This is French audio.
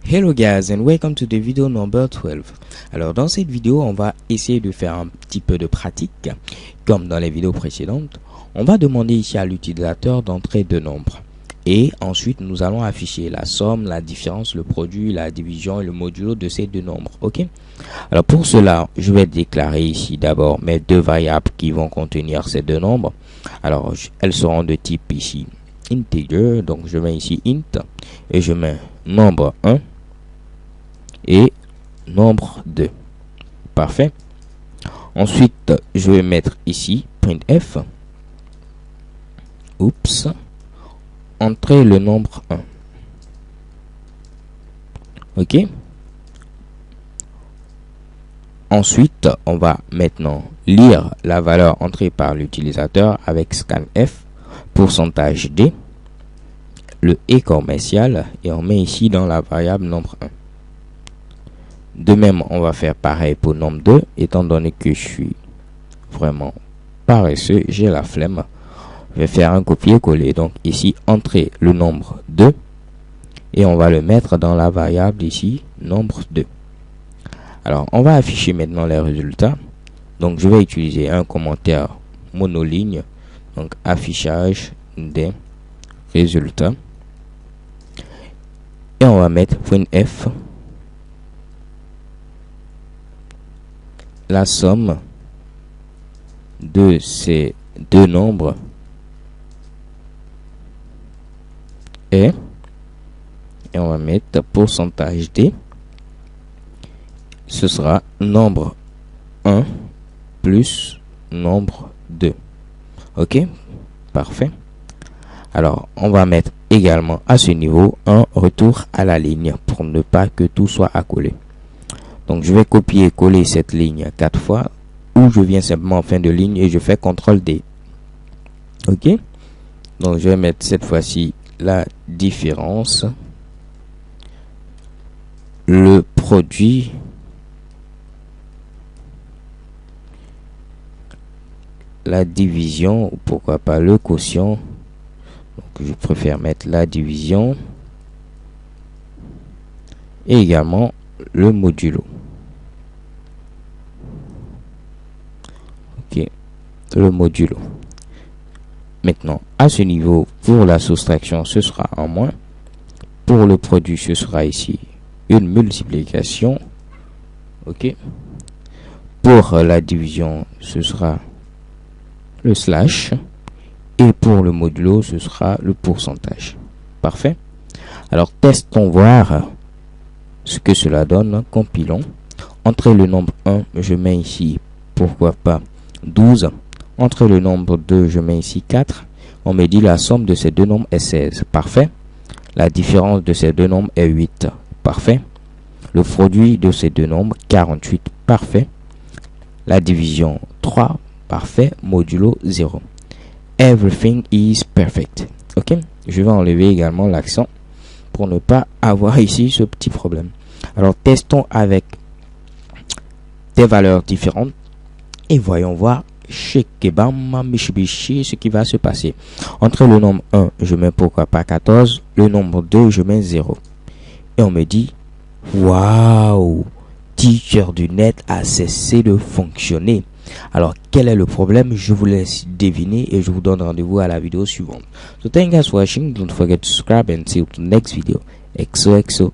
Hello guys and welcome to the video number 12. Alors dans cette vidéo on va essayer de faire un petit peu de pratique comme dans les vidéos précédentes. On va demander ici à l'utilisateur d'entrer deux nombres et ensuite nous allons afficher la somme, la différence, le produit, la division et le modulo de ces deux nombres. Ok. Alors pour cela je vais déclarer ici d'abord mes deux variables qui vont contenir ces deux nombres. Alors elles seront de type ici integer, donc je mets ici int et je mets nombre 1 et nombre 2. Parfait. Ensuite, je vais mettre ici printf. Oups. Entrer le nombre 1. OK. Ensuite, on va maintenant lire la valeur entrée par l'utilisateur avec scanf, pourcentage %d, le et commercial, et on met ici dans la variable nombre 1. De même, on va faire pareil pour nombre 2, étant donné que je suis vraiment paresseux, j'ai la flemme. Je vais faire un copier-coller. Donc ici, entrer le nombre 2 et on va le mettre dans la variable ici, nombre 2. Alors, on va afficher maintenant les résultats. Donc, je vais utiliser un commentaire monoligne. Donc, affichage des résultats. Et on va mettre printf. La somme de ces deux nombres est, et on va mettre pourcentage %d, ce sera nombre 1 plus nombre 2. Ok, parfait. Alors on va mettre également à ce niveau un retour à la ligne pour ne pas que tout soit accolé. Donc je vais copier et coller cette ligne 4 fois, ou je viens simplement en fin de ligne et je fais CTRL D. Ok. Donc je vais mettre cette fois-ci la différence, le produit, la division, ou pourquoi pas le quotient. Donc je préfère mettre la division et également le modulo. Ok, le modulo. Maintenant, à ce niveau, pour la soustraction, ce sera en moins. Pour le produit, ce sera ici une multiplication. Ok. Pour la division, ce sera le slash. Et pour le modulo, ce sera le pourcentage. Parfait. Alors, testons voir ce que cela donne. Compilons. Entrer le nombre 1, je mets ici, pourquoi pas, 12. Entre le nombre 2, je mets ici 4. On me dit la somme de ces deux nombres est 16. Parfait. La différence de ces deux nombres est 8. Parfait. Le produit de ces deux nombres, 48. Parfait. La division, 3. Parfait. Modulo, 0. Everything is perfect. Ok. Je vais enlever également l'accent pour ne pas avoir ici ce petit problème. Alors, testons avec des valeurs différentes et voyons voir chez Kebam Mitsubishi ce qui va se passer. Entre le nombre 1, je mets pourquoi pas 14, le nombre 2, je mets 0. Et on me dit, waouh, Teacher du net a cessé de fonctionner. Alors, quel est le problème? Je vous laisse deviner et je vous donne rendez-vous à la vidéo suivante. So, thank you guys for watching. Don't forget to subscribe and see you to the next video. XOXO.